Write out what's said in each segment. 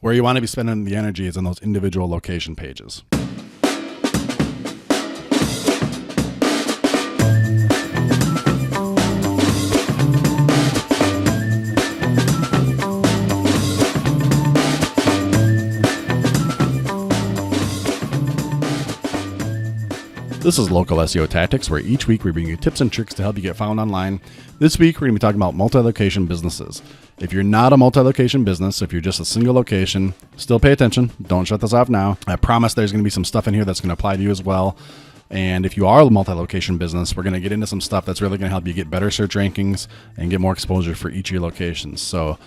Where you want to be spending the energy is in those individual location pages. This is Local SEO Tactics, where each week we bring you tips and tricks to help you get found online. This week, we're going to be talking about multi-location businesses. If you're not a multi-location business, if you're just a single location, still pay attention. Don't shut this off now. I promise there's going to be some stuff in here that's going to apply to you as well. And if you are a multi-location business, we're going to get into some stuff that's really going to help you get better search rankings and get more exposure for each of your locations. So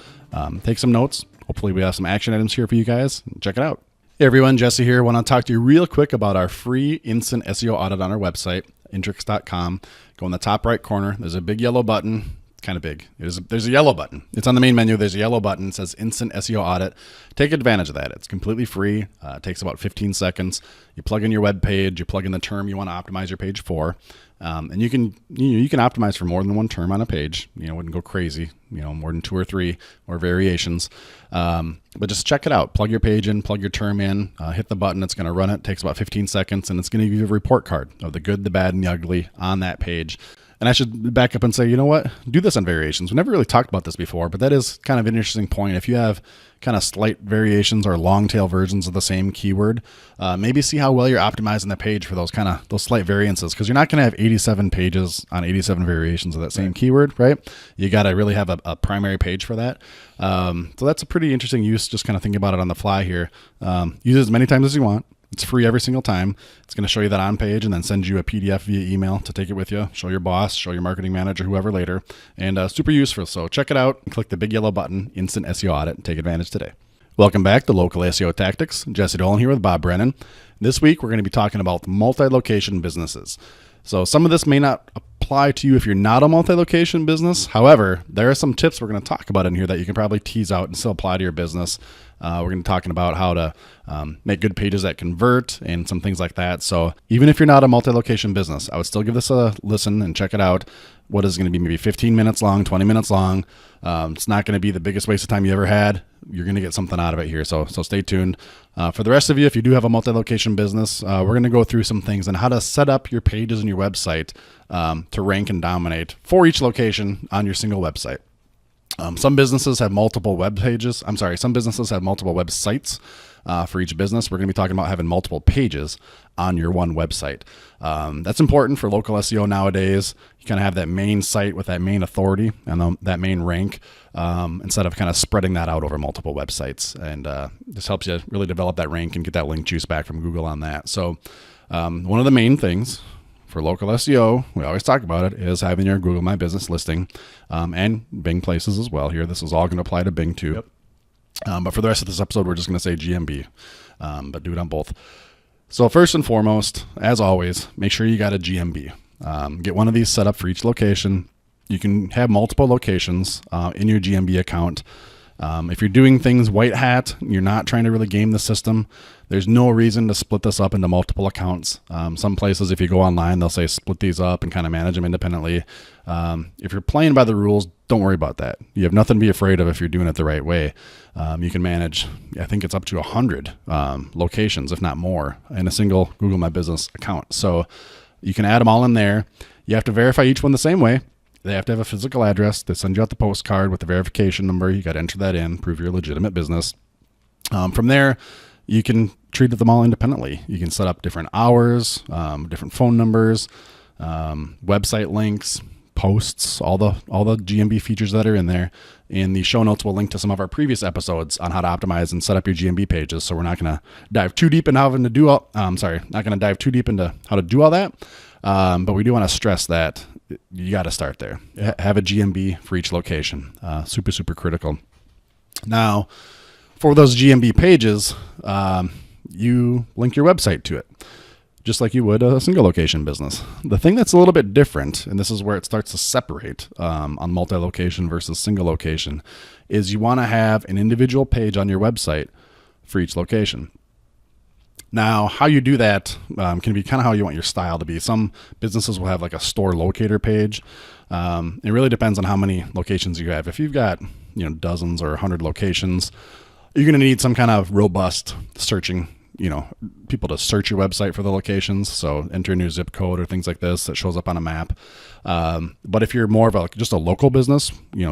take some notes. Hopefully we have some action items here for you guys. Check it out. Hey everyone, Jesse here. I want to talk to you real quick about our free instant SEO audit on our website, intrix.com. Go in the top right corner. There's a big yellow button. It's kind of big. There's a yellow button. It's on the main menu. There's a yellow button. It says Instant SEO Audit. Take advantage of that. It's completely free. It takes about 15 seconds. You plug in your web page. You plug in the term you want to optimize your page for. And you can optimize for more than one term on a page. Wouldn't go crazy. More than 2 or 3 or variations. But just check it out. Plug your page in, plug your term in, hit the button. It's going to run it. It takes about 15 seconds, and it's going to give you a report card of the good, the bad, and the ugly on that page. And I should back up and say, you know what? Do this on variations. We never really talked about this before, but that is kind of an interesting point. If you have kind of slight variations or long tail versions of the same keyword, maybe see how well you're optimizing the page for those slight variances, because you're not going to have 87 pages on 87 variations of that same keyword, right? You got to really have a primary page for that. So that's a pretty interesting use, just kind of thinking about it on the fly here. Use it as many times as you want. It's free every single time. It's going to show you that on page and then send you a PDF via email to take it with you, show your boss, show your marketing manager, whoever later, and super useful. So check it out and click the big yellow button, Instant SEO Audit, and take advantage today. Welcome back to Local SEO Tactics. Jesse Dolan here with Bob Brennan. This week, we're going to be talking about multi-location businesses. So some of this may not apply to you if you're not a multi-location business. However, there are some tips we're going to talk about in here that you can probably tease out and still apply to your business. We're going to be talking about how to make good pages that convert and some things like that. So even if you're not a multi-location business, I would still give this a listen and check it out. What is going to be maybe 15 minutes long, 20 minutes long. It's not going to be the biggest waste of time you ever had. You're going to get something out of it here. So stay tuned. For the rest of you, if you do have a multi-location business, we're going to go through some things on how to set up your pages and your website to rank and dominate for each location on your single website. Some businesses have multiple web pages. Some businesses have multiple websites for each business. We're going to be talking about having multiple pages on your one website. That's important for local SEO nowadays. You kind of have that main site with that main authority and that main rank instead of kind of spreading that out over multiple websites. And this helps you really develop that rank and get that link juice back from Google on that. So one of the main things for local SEO, we always talk about it, is having your Google My Business listing and Bing places as well here. This is all going to apply to Bing too. Yep. But for the rest of this episode, we're just going to say GMB, but do it on both. So first and foremost, as always, make sure you got a GMB. Get one of these set up for each location. You can have multiple locations in your GMB account. If you're doing things white hat, you're not trying to really game the system, there's no reason to split this up into multiple accounts. Some places, if you go online, they'll say split these up and kind of manage them independently. If you're playing by the rules, don't worry about that. You have nothing to be afraid of if you're doing it the right way. You can manage, I think it's up to 100 locations, if not more, in a single Google My Business account. So you can add them all in there. You have to verify each one the same way. They have to have a physical address. They send you out the postcard with the verification number. You got to enter that in, prove you're a legitimate business. From there, you can treat them all independently. You can set up different hours, different phone numbers, website links, posts, all the GMB features that are in there. In the show notes, we'll link to some of our previous episodes on how to optimize and set up your GMB pages. So we're not going to dive too deep into how to do all that. But we do want to stress that you got to start there. Have a GMB for each location. Super, super critical. Now, for those GMB pages, you link your website to it, just like you would a single location business. The thing that's a little bit different, and this is where it starts to separate on multi-location versus single location, is you want to have an individual page on your website for each location. Now, how you do that can be kind of how you want your style to be. Some businesses will have like a store locator page. It really depends on how many locations you have. If you've got dozens or 100 locations, you're going to need some kind of robust searching, people to search your website for the locations. So enter in your zip code or things like this that shows up on a map. But if you're more of just a local business,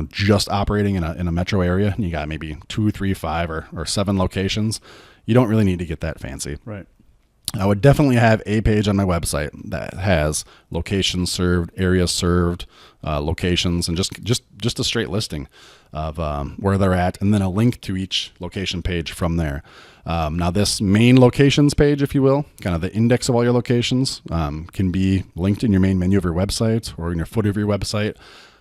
just operating in a metro area, and you got maybe 2, 3, 5, or 7 locations, you don't really need to get that fancy. Right. I would definitely have a page on my website that has locations served, areas served, locations, and just a straight listing of where they're at, and then a link to each location page from there. Now, this main locations page, if you will, kind of the index of all your locations, can be linked in your main menu of your website or in your footer of your website.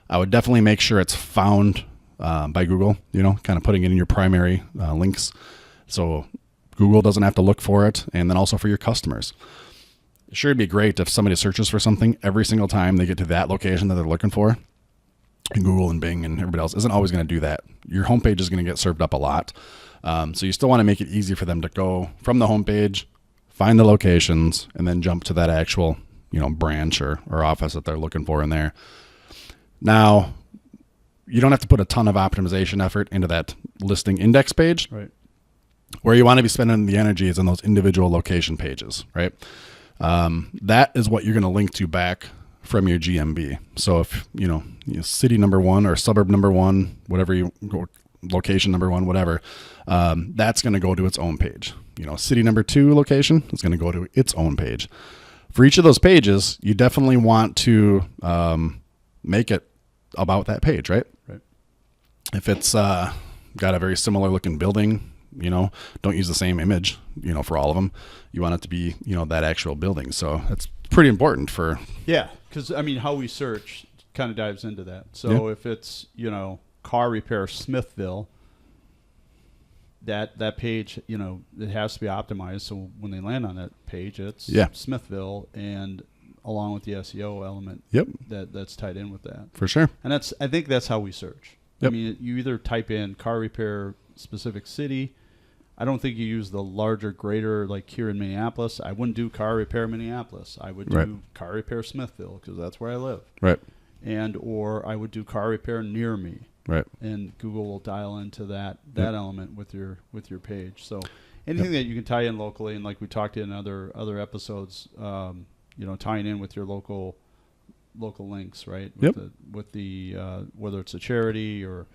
I would definitely make sure it's found by Google, kind of putting it in your primary links. So Google doesn't have to look for it, and then also for your customers. Sure, it'd be great if somebody searches for something every single time they get to that location that they're looking for. And Google and Bing and everybody else isn't always going to do that. Your homepage is going to get served up a lot. So you still want to make it easy for them to go from the homepage, find the locations, and then jump to that actual, branch or office that they're looking for in there. Now, you don't have to put a ton of optimization effort into that listing index page. Right. Where you want to be spending the energy is in those individual location pages, right? That is what you're going to link to back from your GMB. So if, city number 1 or suburb number 1, whatever location number 1, whatever, that's going to go to its own page. City number 2 location is going to go to its own page. For each of those pages, you definitely want to make it about that page, right? Right. If it's got a very similar looking building, don't use the same image, for all of them. You want it to be, that actual building. So that's pretty important for. Yeah. Because, how we search kind of dives into that. So if it's, car repair Smithville, that page, it has to be optimized. So when they land on that page, it's Smithville, and along with the SEO element that's tied in with that. For sure. And I think that's how we search. Yep. You either type in car repair specific city. I don't think you use the larger, greater, like here in Minneapolis. I wouldn't do car repair Minneapolis. I would do car repair Smithville because that's where I live. Right. Or I would do car repair near me. Right. And Google will dial into that element with your page. So anything that you can tie in locally, and like we talked in other episodes, tying in with your local links, right? With the whether it's a charity or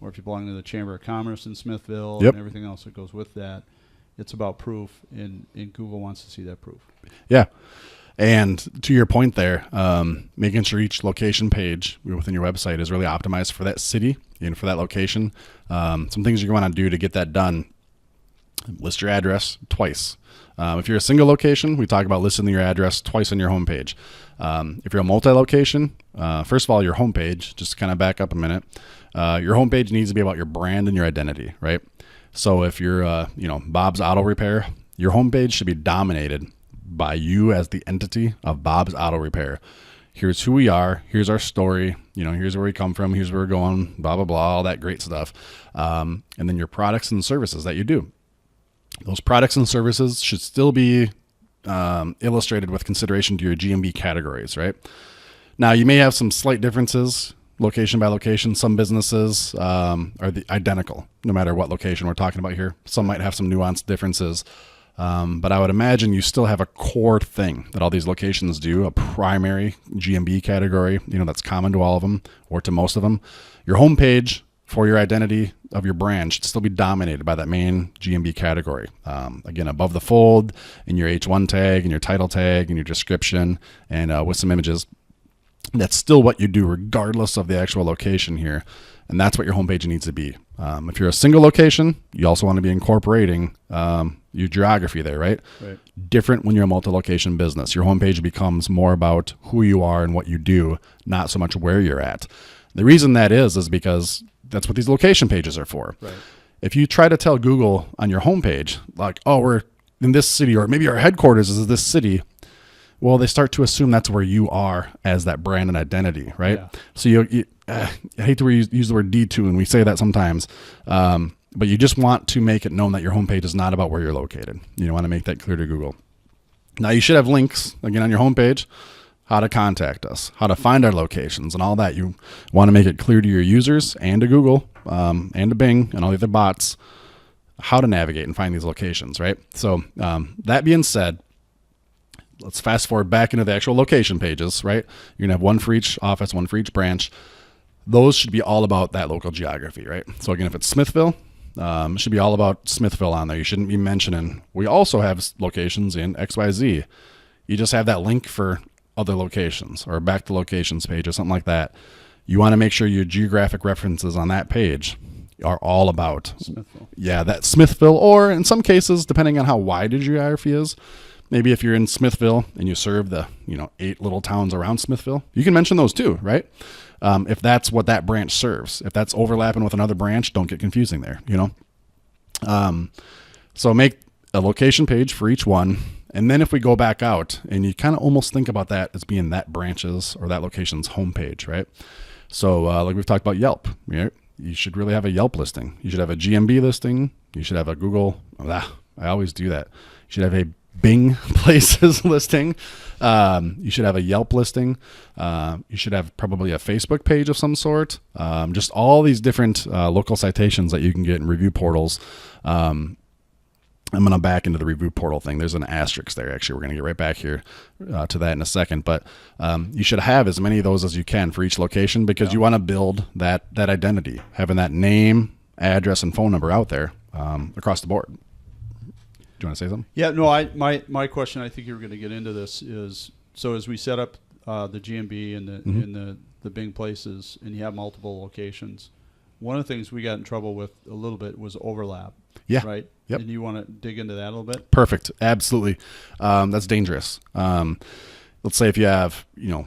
if you belong to the Chamber of Commerce in Smithville and everything else that goes with that, it's about proof, and Google wants to see that proof. Yeah. And to your point there, making sure each location page within your website is really optimized for that city and for that location. Some things you want to do to get that done: list your address twice. If you're a single location, we talk about listing your address twice on your homepage. If you're a multi-location, first of all, your homepage, just to kind of back up a minute, your homepage needs to be about your brand and your identity, right? So if you're, Bob's Auto Repair, your homepage should be dominated by you as the entity of Bob's Auto Repair. Here's who we are. Here's our story. Here's where we come from. Here's where we're going, blah, blah, blah, all that great stuff. And then your products and services that you do. Those products and services should still be illustrated with consideration to your GMB categories, right? Now, you may have some slight differences location by location. Some businesses are identical, no matter what location we're talking about here. Some might have some nuanced differences. But I would imagine you still have a core thing that all these locations do, a primary GMB category, that's common to all of them or to most of them. Your homepage for your identity of your brand should still be dominated by that main GMB category. Again, above the fold, in your H1 tag, and your title tag, and your description, and with some images. That's still what you do regardless of the actual location here. And that's what your homepage needs to be. If you're a single location, you also want to be incorporating your geography there, right? Different when you're a multi-location business. Your homepage becomes more about who you are and what you do, not so much where you're at. The reason that is because that's what these location pages are for. Right. If you try to tell Google on your homepage, like, oh, we're in this city, or maybe our headquarters is this city, well, they start to assume that's where you are as that brand and identity, right? Yeah. So I hate to use the word D2, and we say that sometimes, but you just want to make it known that your homepage is not about where you're located. You want to make that clear to Google. Now, you should have links, again, on your homepage, how to contact us, how to find our locations, and all that. You want to make it clear to your users and to Google and to Bing and all the other bots how to navigate and find these locations, right? So that being said, let's fast forward back into the actual location pages, right? You're gonna have one for each office, one for each branch. Those should be all about that local geography, right? So again, if it's Smithville, it should be all about Smithville on there. You shouldn't be mentioning, we also have locations in XYZ. You just have that link for other locations or back to locations page or something like that. You want to make sure your geographic references on that page are all about Smithville. Yeah, that Smithville, or in some cases, depending on how wide your geography is, maybe if you're in Smithville and you serve the 8 little towns around Smithville, you can mention those too, right? If that's what that branch serves. If that's overlapping with another branch, don't get confusing there, So make a location page for each one. And then if we go back out, and you kind of almost think about that as being that branch's or that location's homepage, right? So like we've talked about Yelp, right? You should really have a Yelp listing. You should have a GMB listing. You should have a Google. I always do that. You should have a Bing Places listing. You should have a Yelp listing. You should have probably a Facebook page of some sort. Just all these different local citations that you can get in review portals. I'm going to back into the review portal thing. There's an asterisk there. Actually, we're going to get right back here to that in a second. But you should have as many of those as you can for each location, because you want to build that identity, having that name, address, and phone number out there across the board. Do you want to say something? Yeah, no, my question, I think you were going to get into this, is so as we set up the GMB and the Bing Places, and you have multiple locations, one of the things we got in trouble with a little bit was overlap. Yeah. Right? Yep. And you want to dig into that a little bit? Perfect. Absolutely. That's dangerous. Let's say if you have,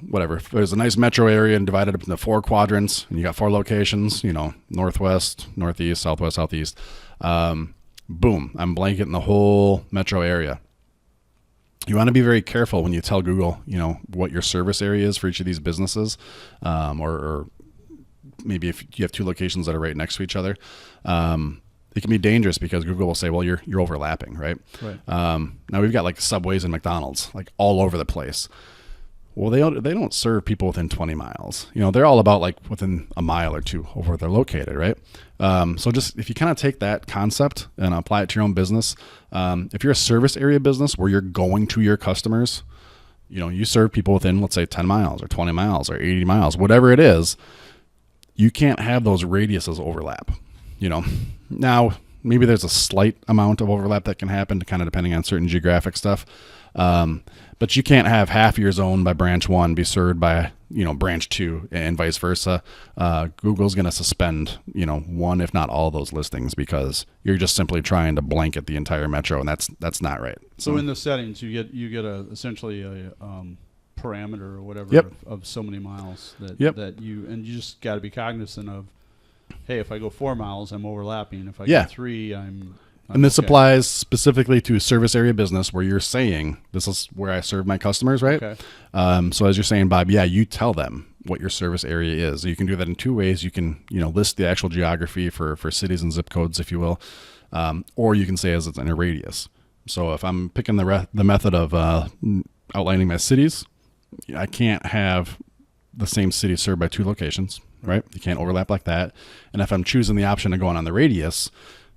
whatever, if there's a nice metro area and divided up into 4 quadrants, and you got 4 locations, northwest, northeast, southwest, southeast. Boom, I'm blanketing the whole metro area. You want to be very careful when you tell Google, what your service area is for each of these businesses, or maybe if you have 2 locations that are right next to each other. It can be dangerous because Google will say, well, you're overlapping, right? Right. Now we've got like Subways and McDonald's like all over the place. Well, they don't serve people within 20 miles. They're all about like within a mile or 2 of where they're located, right? So just if you kind of take that concept and apply it to your own business, if you're a service area business where you're going to your customers, you serve people within, let's say, 10 miles or 20 miles or 80 miles, whatever it is, you can't have those radiuses overlap. Now maybe there's a slight amount of overlap that can happen, kind of depending on certain geographic stuff. But you can't have half your zone by branch 1 be served by, branch 2 and vice versa. Google's going to suspend, 1, if not all of those listings, because you're just simply trying to blanket the entire metro, and that's not right. So in the settings, you get essentially a parameter or whatever of so many miles that you just got to be cognizant of. Hey, if I go 4 miles, I'm overlapping. If I go 3, I'm and this applies specifically to service area business where you're saying, this is where I serve my customers, right? Okay. So as you're saying, Bob, you tell them what your service area is. You can do that in 2 ways. You can, list the actual geography for cities and zip codes, if you will, or you can say as it's in a radius. So if I'm picking the method of outlining my cities, I can't have the same city served by 2 locations, right? You can't overlap like that. And if I'm choosing the option of going on the radius,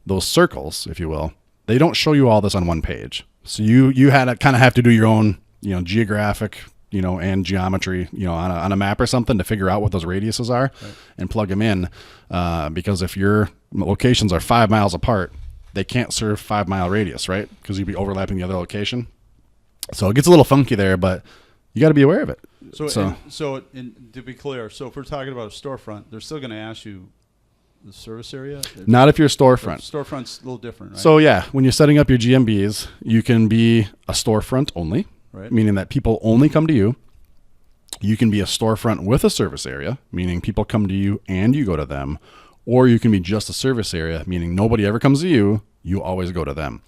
those circles, if you will, they don't show you all this on one page. So you had to kind of have to do your own, geographic, and geometry, on a map or something to figure out what those radiuses are, right, and plug them in. Because if your locations are 5 miles apart, they can't serve 5 mile radius, right? Because you'd be overlapping the other location. So it gets a little funky there, but you got to be aware of it. So to be clear, so if we're talking about a storefront, they're still going to ask you the service area? Not if you're a storefront. Storefront's a little different, right? So yeah, when you're setting up your GMBs, you can be a storefront only, right, meaning that people only come to you. You can be a storefront with a service area, meaning people come to you and you go to them. Or you can be just a service area, meaning nobody ever comes to you, you always go to them.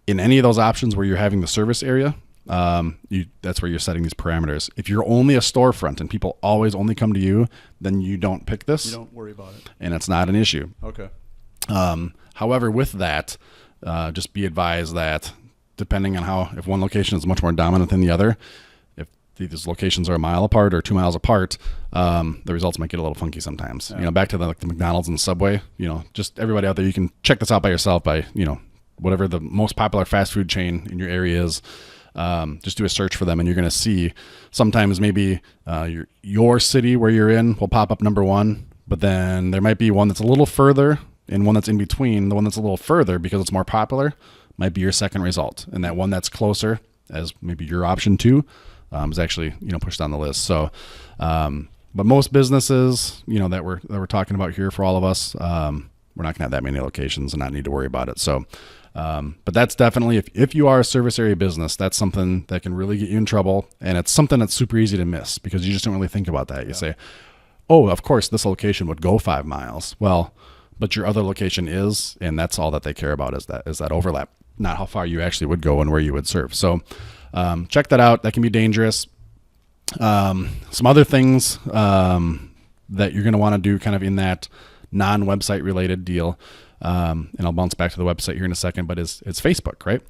In any of those options where you're having the service area, that's where you're setting these parameters. If you're only a storefront and people always only come to you, then you don't pick this. You don't worry about it. And it's not an issue. Okay. However, with that, just be advised that depending on if one location is much more dominant than the other, if these locations are a mile apart or 2 miles apart, the results might get a little funky sometimes. Yeah. Back to the McDonald's and Subway, just everybody out there, you can check this out by yourself by, whatever the most popular fast food chain in your area is. Just do a search for them, and you're going to see sometimes maybe your city where you're in will pop up number one, but then there might be one that's a little further and one that's in between. The one that's a little further, because it's more popular, might be your second result, and that one that's closer as maybe your option two is actually pushed on the list. So, but most businesses that we're talking about here for all of us, we're not going to have that many locations and not need to worry about it. So. But that's definitely, if you are a service area business, that's something that can really get you in trouble. And it's something that's super easy to miss because you just don't really think about that. You say, oh, of course, this location would go 5 miles. Well, but your other location is, and that's all that they care about is that overlap, not how far you actually would go and where you would serve. So check that out. That can be dangerous. Some other things that you're going to want to do kind of in that non-website related deal. And I'll bounce back to the website here in a second, but it's Facebook, right?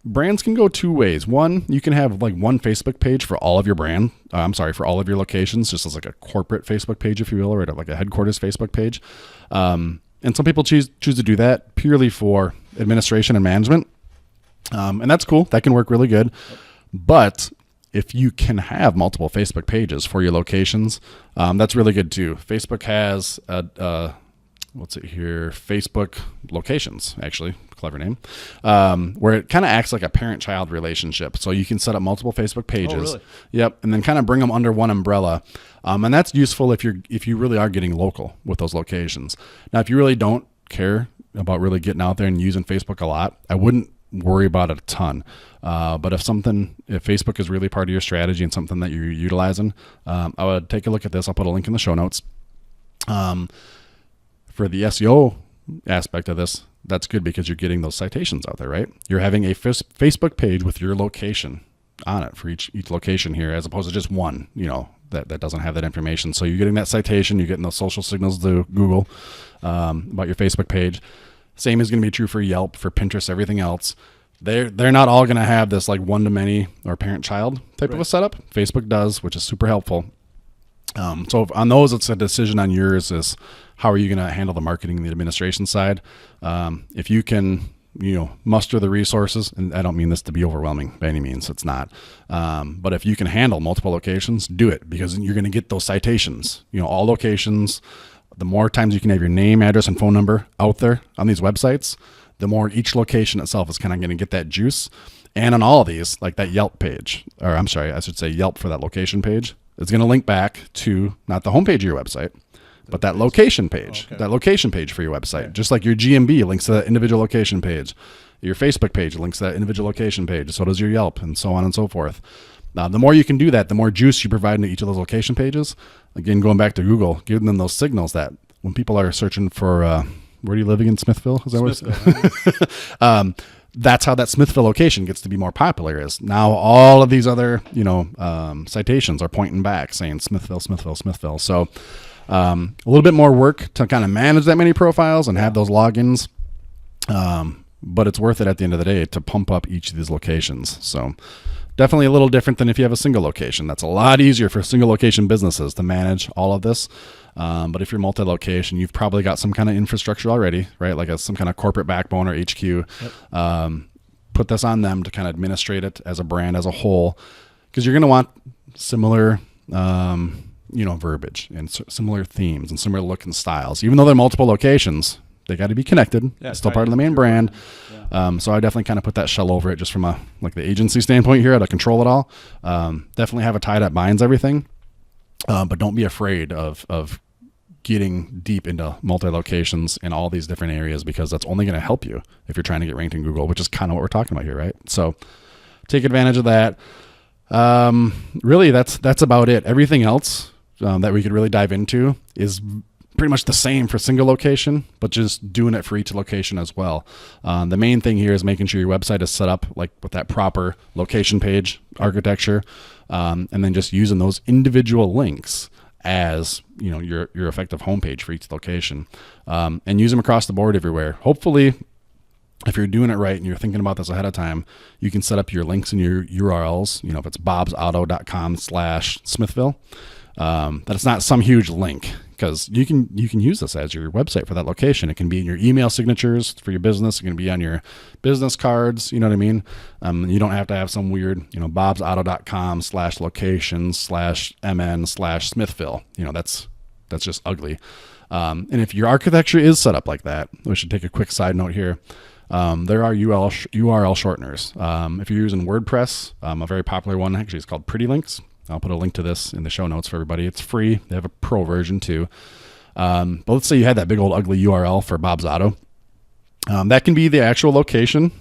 Brands can go 2 ways. One, you can have like one Facebook page for all of your for all of your locations, just as like a corporate Facebook page, if you will, or like a headquarters Facebook page. And some people choose to do that purely for administration and management. And that's cool. That can work really good. But if you can have multiple Facebook pages for your locations, that's really good too. Facebook has Facebook locations, actually, clever name, where it kind of acts like a parent-child relationship. So you can set up multiple Facebook pages. Oh, really? Yep, and then kind of bring them under one umbrella. And that's useful if you really are getting local with those locations. Now, if you really don't care about really getting out there and using Facebook a lot, I wouldn't worry about it a ton. But if Facebook is really part of your strategy and something that you're utilizing, I would take a look at this. I'll put a link in the show notes. For the SEO aspect of this, that's good because you're getting those citations out there, right? You're having a Facebook page with your location on it for each location here, as opposed to just one, that doesn't have that information. So you're getting that citation, you're getting those social signals to Google about your Facebook page. Same is going to be true for Yelp, for Pinterest, everything else. They're not all going to have this like one-to-many or parent-child type of a setup. Facebook does, which is super helpful. So on those, it's a decision on yours is how are you going to handle the marketing and the administration side. If you can, muster the resources, and I don't mean this to be overwhelming by any means, it's not. But if you can handle multiple locations, do it because you're going to get those citations. All locations, the more times you can have your name, address, and phone number out there on these websites, the more each location itself is kind of going to get that juice. And on all of these, like that Yelp page, or I'm sorry, I should say Yelp for that location page, it's going to link back to not the homepage of your website, but that location page, that location page for your website. Okay. Just like your GMB links to that individual location page. Your Facebook page links to that individual location page. So does your Yelp, and so on and so forth. The more you can do that, the more juice you provide into each of those location pages. Again, going back to Google, giving them those signals that when people are searching for, where do you live again? Smithville? Is that Smithville. That's how that Smithville location gets to be more popular. Is now all of these other, citations are pointing back saying Smithville, Smithville, Smithville. So a little bit more work to kind of manage that many profiles and have those logins. But it's worth it at the end of the day to pump up each of these locations. So definitely a little different than if you have a single location. That's a lot easier for single location businesses to manage all of this. But if you're multi-location, you've probably got some kind of infrastructure already, right? Like some kind of corporate backbone or HQ. Yep. Put this on them to kind of administrate it as a brand as a whole, because you're going to want similar, verbiage and similar themes and similar look and styles. Even though they're multiple locations, they got to be connected. Yeah, it's still part of the main brand. Yeah. So I definitely kind of put that shell over it just from the agency standpoint here, how to control it all. Definitely have a tie that binds everything. But don't be afraid of getting deep into multi-locations in all these different areas, because that's only going to help you if you're trying to get ranked in Google, which is kind of what we're talking about here, right? So take advantage of that. Really, that's about it. Everything else that we could really dive into is pretty much the same for single location, but just doing it for each location as well. The main thing here is making sure your website is set up like with that proper location page architecture, and then just using those individual links as your effective homepage for each location, and use them across the board everywhere. Hopefully if you're doing it right and you're thinking about this ahead of time, you can set up your links and your URLs. You know, if it's bobsauto.com/Smithville, that it's not some huge link, because you can use this as your website for that location. It can be in your email signatures for your business. It can be on your business cards. You know what I mean? You don't have to have some weird, bobsauto.com/location/mn/Smithville. That's just ugly. And if your architecture is set up like that, we should take a quick side note here. There are URL shorteners. If you're using WordPress, a very popular one actually is called Pretty Links. I'll put a link to this in the show notes for everybody. It's free. They have a pro version too. But let's say you had that big old ugly URL for Bob's Auto. That can be the actual location,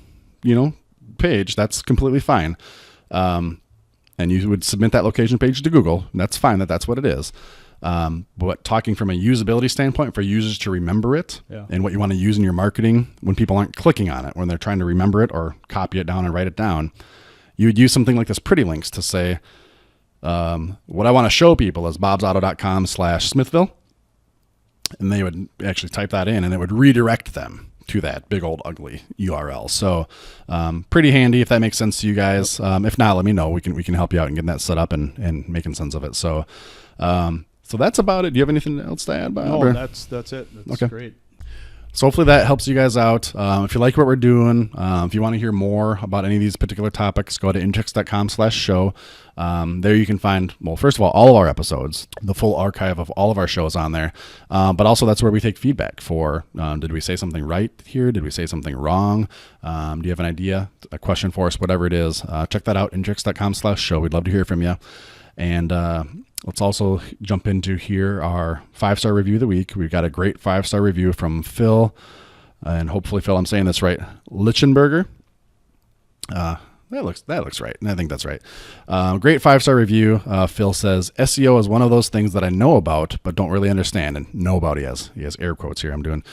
page. That's completely fine. And you would submit that location page to Google. And that's fine. That's what it is. But talking from a usability standpoint for users to remember it, and what you want to use in your marketing when people aren't clicking on it, when they're trying to remember it or copy it down and write it down, you would use something like this Pretty Links to say, what I want to show people is bobsauto.com/Smithville. And they would actually type that in and it would redirect them to that big old ugly URL. So, pretty handy if that makes sense to you guys. If not, let me know. We can help you out and get that set up and making sense of it. So that's about it. Do you have anything else to add, Bob? No, that's it. That's okay. Great. So hopefully that helps you guys out. If you like what we're doing, if you want to hear more about any of these particular topics, go to intrix.com/show. There you can find, well, first of all of our episodes, the full archive of all of our shows on there. But also that's where we take feedback for, did we say something right here? Did we say something wrong? Do you have an idea, a question for us, whatever it is? Check that out, intrix.com/show. We'd love to hear from you. And let's also jump into here our 5-star review of the week. We've got a great 5-star review from Phil, and hopefully, Phil, I'm saying this right, Lichenberger. That looks right. I think that's right. Great 5-star review. Phil says, SEO is one of those things that I know about but don't really understand. And know about, he has air quotes here I'm doing.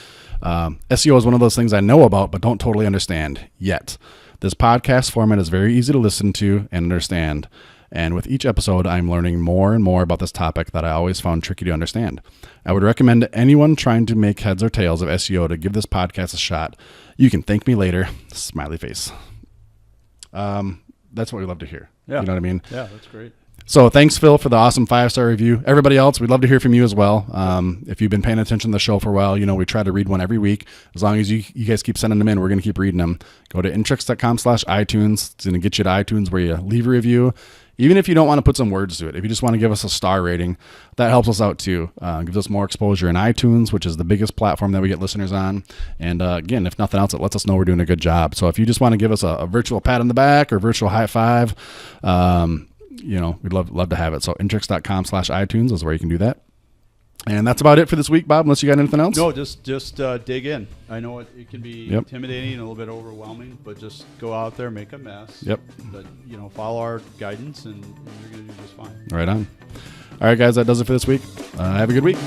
SEO is one of those things I know about but don't totally understand yet. This podcast format is very easy to listen to and understand. And with each episode, I'm learning more and more about this topic that I always found tricky to understand. I would recommend to anyone trying to make heads or tails of SEO to give this podcast a shot. You can thank me later. Smiley face. That's what we love to hear. Yeah. You know what I mean? Yeah, that's great. So thanks, Phil, for the awesome 5-star review. Everybody else, we'd love to hear from you as well. If you've been paying attention to the show for a while, we try to read one every week. As long as you guys keep sending them in, we're going to keep reading them. Go to intrix.com/iTunes. It's going to get you to iTunes where you leave a review. Even if you don't want to put some words to it, if you just want to give us a star rating, that helps us out too. Gives us more exposure in iTunes, which is the biggest platform that we get listeners on. And again, if nothing else, it lets us know we're doing a good job. So if you just want to give us a virtual pat on the back or virtual high five, we'd love to have it. So intrix.com/iTunes is where you can do that. And that's about it for this week, Bob, unless you got anything else? No, just dig in. I know it can be intimidating and a little bit overwhelming, but just go out there, make a mess. Yep. But, follow our guidance, and you're going to do just fine. Right on. All right, guys, that does it for this week. Have a good week.